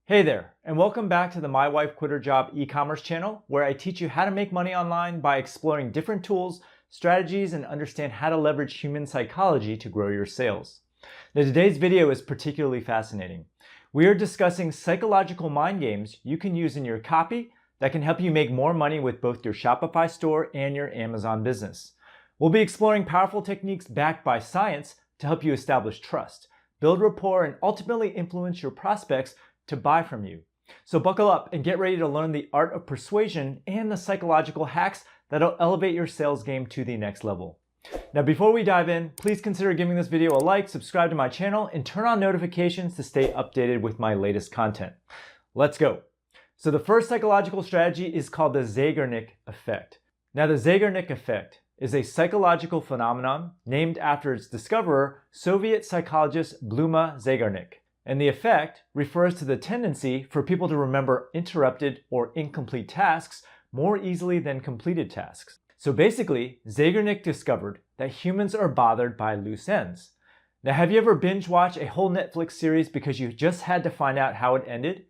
Hey there, and welcome back to the My Wife Quit Her Job e-commerce channel, where I teach you how to make money online by exploring different tools, strategies, and understand how to leverage human psychology to grow your sales. Now, today's video is particularly fascinating. We are discussing psychological mind games you can use in your copy that can help you make more money with both your Shopify store and your Amazon business. We'll be exploring powerful techniques backed by science to help you establish trust, build rapport, and ultimately influence your prospects to buy from you. So buckle up and get ready to learn the art of persuasion and the psychological hacks that'll elevate your sales game to the next level. Now, before we dive in, please consider giving this video a like, subscribe to my channel, and turn on notifications to stay updated with my latest content. Let's go. So the first psychological strategy is called the Zeigarnik effect. Now, the Zeigarnik effect is a psychological phenomenon named after its discoverer, Soviet psychologist Bluma Zeigarnik. And the effect refers to the tendency for people to remember interrupted or incomplete tasks more easily than completed tasks. So basically, Zeigarnik discovered that humans are bothered by loose ends. Now, have you ever binge watched a whole Netflix series because you just had to find out how it ended?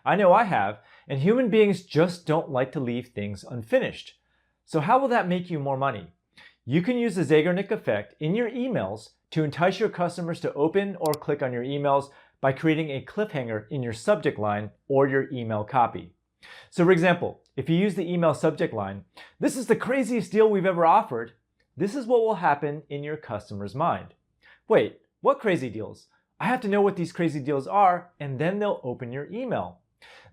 I know I have, and human beings just don't like to leave things unfinished. So how will that make you more money? You can use the Zeigarnik effect in your emails to entice your customers to open or click on your emails by creating a cliffhanger in your subject line or your email copy. So for example, if you use the email subject line, "This is the craziest deal we've ever offered," this is what will happen in your customer's mind. Wait, what crazy deals? I have to know what these crazy deals are, and then they'll open your email.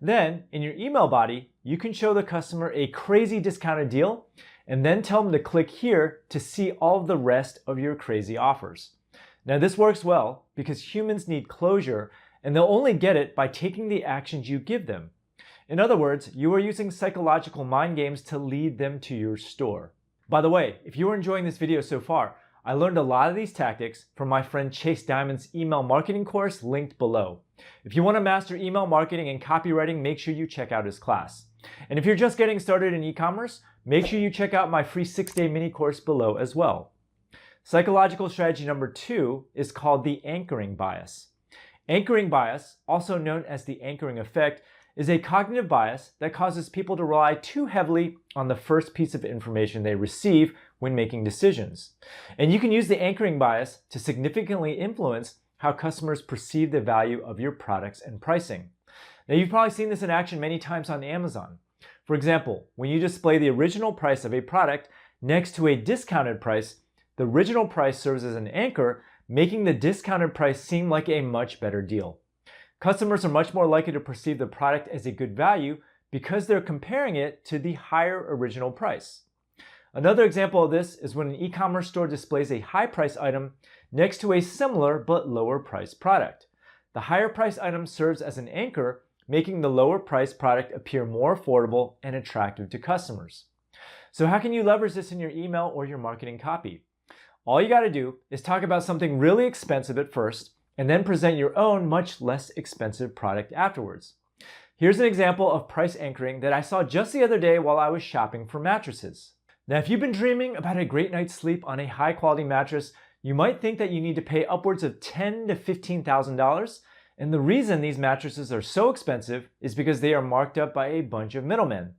Then, in your email body, you can show the customer a crazy discounted deal, and then tell them to click here to see all of the rest of your crazy offers. Now, this works well because humans need closure, and they'll only get it by taking the actions you give them. In other words, you are using psychological mind games to lead them to your store. By the way, if you are enjoying this video so far, I learned a lot of these tactics from my friend Chase Diamond's email marketing course linked below. If you want to master email marketing and copywriting, make sure you check out his class. And if you're just getting started in e-commerce, make sure you check out my free 6-day mini course below as well. Psychological strategy number 2 is called the anchoring bias. Anchoring bias, also known as the anchoring effect, is a cognitive bias that causes people to rely too heavily on the first piece of information they receive when making decisions. And you can use the anchoring bias to significantly influence how customers perceive the value of your products and pricing. Now, you've probably seen this in action many times on Amazon. For example, when you display the original price of a product next to a discounted price, the original price serves as an anchor, making the discounted price seem like a much better deal. Customers are much more likely to perceive the product as a good value because they're comparing it to the higher original price. Another example of this is when an e-commerce store displays a high price item next to a similar but lower price product. The higher price item serves as an anchor, making the lower price product appear more affordable and attractive to customers. So how can you leverage this in your email or your marketing copy? All you got to do is talk about something really expensive at first, and then present your own much less expensive product afterwards. Here's an example of price anchoring that I saw just the other day while I was shopping for mattresses. Now, if you've been dreaming about a great night's sleep on a high quality mattress, you might think that you need to pay upwards of $10,000 to $15,000. And the reason these mattresses are so expensive is because they are marked up by a bunch of middlemen.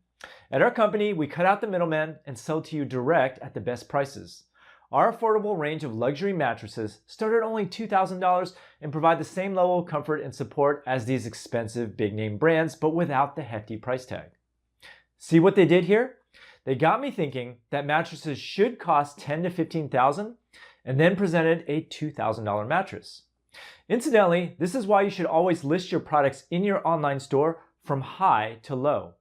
At our company, we cut out the middlemen and sell to you direct at the best prices. Our affordable range of luxury mattresses start at only $2,000 and provide the same level of comfort and support as these expensive big-name brands, but without the hefty price tag. See what they did here? They got me thinking that mattresses should cost $10,000 to $15,000 and then presented a $2,000 mattress. Incidentally, this is why you should always list your products in your online store from high to low.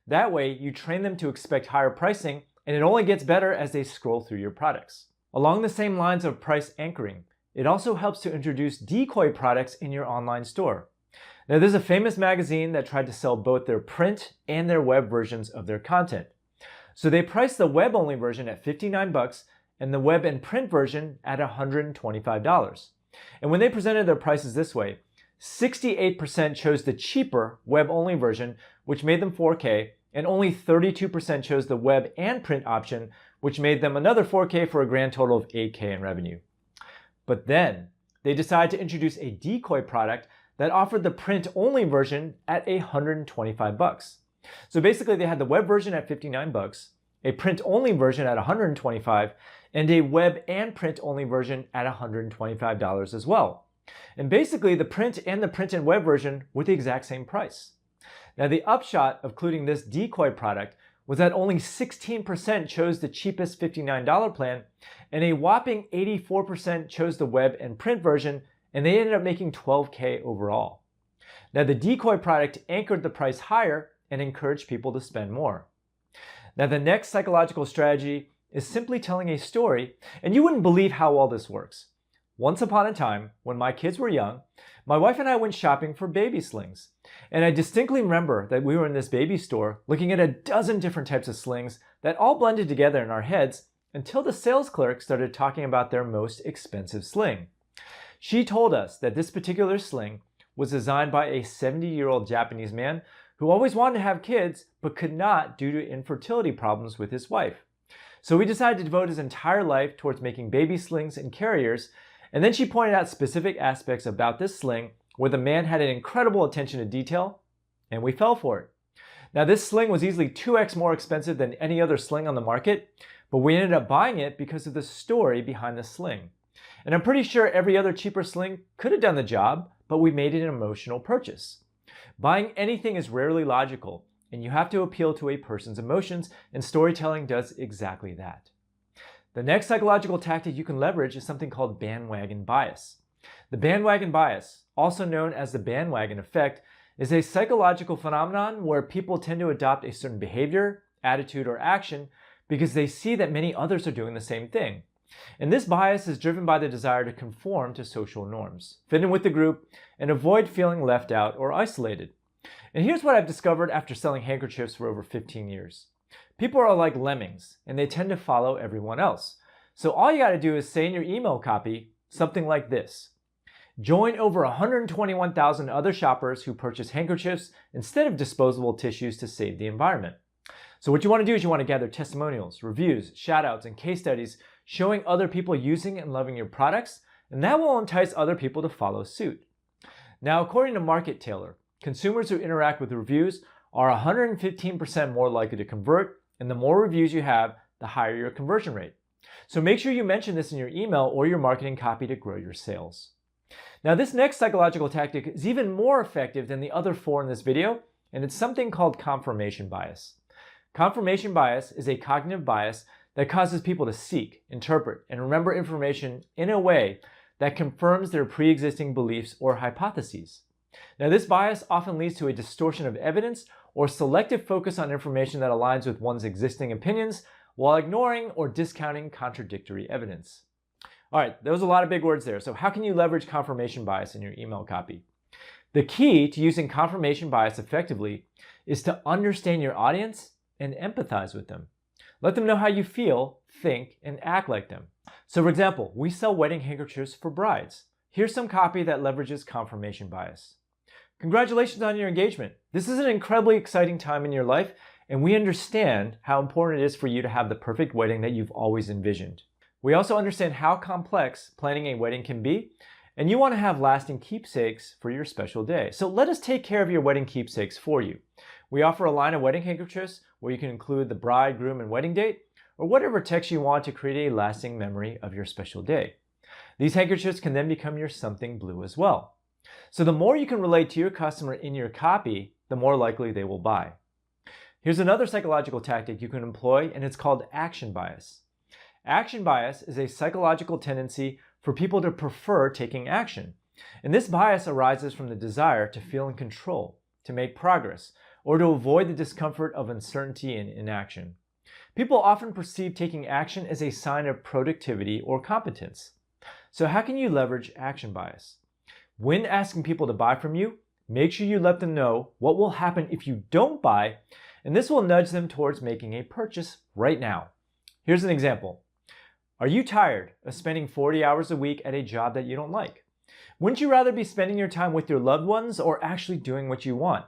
That way, you train them to expect higher pricing, and it only gets better as they scroll through your products. Along the same lines of price anchoring, it also helps to introduce decoy products in your online store. Now, there's a famous magazine that tried to sell both their print and their web versions of their content. So they priced the web-only version at $59 and the web and print version at $125. And when they presented their prices this way, 68% chose the cheaper web-only version, which made them 4K, and only 32% chose the web and print option, which made them another 4K for a grand total of 8K in revenue. But then they decided to introduce a decoy product that offered the print-only version at $125. So basically they had the web version at $59, a print-only version at $125, and a web and print-only version at $125 as well. And basically the print and web version were the exact same price. Now the upshot of including this decoy product was that only 16% chose the cheapest $59 plan, and a whopping 84% chose the web and print version, and they ended up making $12K overall. Now the decoy product anchored the price higher and encouraged people to spend more. Now the next psychological strategy is simply telling a story, and you wouldn't believe how well this works. Once upon a time, when my kids were young, my wife and I went shopping for baby slings. And I distinctly remember that we were in this baby store looking at a dozen different types of slings that all blended together in our heads until the sales clerk started talking about their most expensive sling. She told us that this particular sling was designed by a 70-year-old Japanese man who always wanted to have kids but could not due to infertility problems with his wife. So he decided to devote his entire life towards making baby slings and carriers. And then she pointed out specific aspects about this sling where the man had an incredible attention to detail, and we fell for it. Now this sling was easily 2x more expensive than any other sling on the market, but we ended up buying it because of the story behind the sling. And I'm pretty sure every other cheaper sling could have done the job, but we made it an emotional purchase. Buying anything is rarely logical, and you have to appeal to a person's emotions, and storytelling does exactly that. The next psychological tactic you can leverage is something called bandwagon bias. The bandwagon bias, also known as the bandwagon effect, is a psychological phenomenon where people tend to adopt a certain behavior, attitude, or action because they see that many others are doing the same thing. And this bias is driven by the desire to conform to social norms, fit in with the group, and avoid feeling left out or isolated. And here's what I've discovered after selling handkerchiefs for over 15 years. People are like lemmings, and they tend to follow everyone else. So all you got to do is say in your email copy something like this: join over 121,000 other shoppers who purchase handkerchiefs instead of disposable tissues to save the environment. So what you want to do is you want to gather testimonials, reviews, shoutouts, and case studies showing other people using and loving your products, and that will entice other people to follow suit. Now, according to Market Taylor, consumers who interact with reviews are 115% more likely to convert, and the more reviews you have, the higher your conversion rate. So make sure you mention this in your email or your marketing copy to grow your sales. Now this next psychological tactic is even more effective than the other four in this video, and it's something called confirmation bias. Confirmation bias is a cognitive bias that causes people to seek, interpret, and remember information in a way that confirms their pre-existing beliefs or hypotheses. Now this bias often leads to a distortion of evidence or selective focus on information that aligns with one's existing opinions while ignoring or discounting contradictory evidence. All right, there was a lot of big words there. So how can you leverage confirmation bias in your email copy? The key to using confirmation bias effectively is to understand your audience and empathize with them. Let them know how you feel, think, and act like them. So for example, we sell wedding handkerchiefs for brides. Here's some copy that leverages confirmation bias. Congratulations on your engagement. This is an incredibly exciting time in your life, and we understand how important it is for you to have the perfect wedding that you've always envisioned. We also understand how complex planning a wedding can be, and you want to have lasting keepsakes for your special day. So let us take care of your wedding keepsakes for you. We offer a line of wedding handkerchiefs where you can include the bride, groom, and wedding date, or whatever text you want to create a lasting memory of your special day. These handkerchiefs can then become your something blue as well. So the more you can relate to your customer in your copy, the more likely they will buy. Here's another psychological tactic you can employ, and it's called action bias. Action bias is a psychological tendency for people to prefer taking action. And this bias arises from the desire to feel in control, to make progress, or to avoid the discomfort of uncertainty and inaction. People often perceive taking action as a sign of productivity or competence. So how can you leverage action bias? When asking people to buy from you, make sure you let them know what will happen if you don't buy, and this will nudge them towards making a purchase right now. Here's an example. Are you tired of spending 40 hours a week at a job that you don't like? Wouldn't you rather be spending your time with your loved ones or actually doing what you want?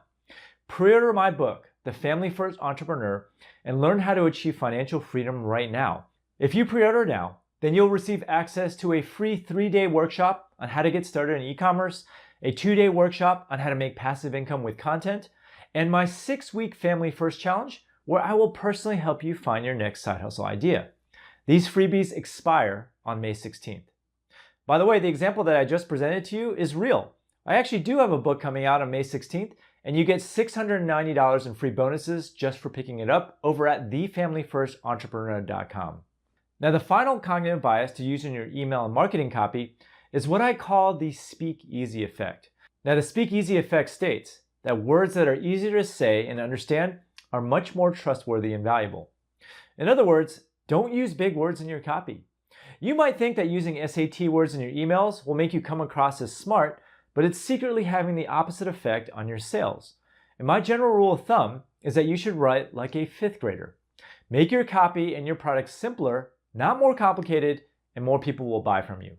Pre-order my book, The Family First Entrepreneur, and learn how to achieve financial freedom right now. If you pre-order now, then you'll receive access to a free 3-day workshop on how to get started in e-commerce a 2-day workshop on how to make passive income with content, and my 6-week Family First Challenge, where I will personally help you find your next side hustle idea. These freebies expire on May 16th. By the way, the example that I just presented to you is real. I actually do have a book coming out on May 16th, and you get $690 in free bonuses just for picking it up over at thefamilyfirstentrepreneur.com. Now, the final cognitive bias to use in your email and marketing copy is what I call the speakeasy effect. Now, the speakeasy effect states that words that are easier to say and understand are much more trustworthy and valuable. In other words, don't use big words in your copy. You might think that using SAT words in your emails will make you come across as smart, but it's secretly having the opposite effect on your sales. And my general rule of thumb is that you should write like a 5th grader. Make your copy and your product simpler, not more complicated, and more people will buy from you.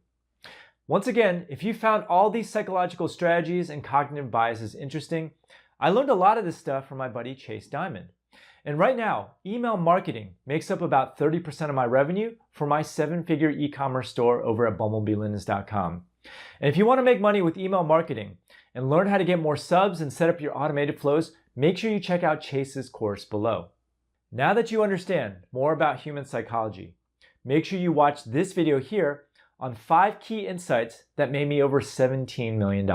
Once again, if you found all these psychological strategies and cognitive biases interesting, I learned a lot of this stuff from my buddy Chase Diamond. And right now, email marketing makes up about 30% of my revenue for my 7-figure e-commerce store over at bumblebeelinens.com. And if you want to make money with email marketing and learn how to get more subs and set up your automated flows, make sure you check out Chase's course below. Now that you understand more about human psychology, make sure you watch this video here on 5 key insights that made me over $17 million.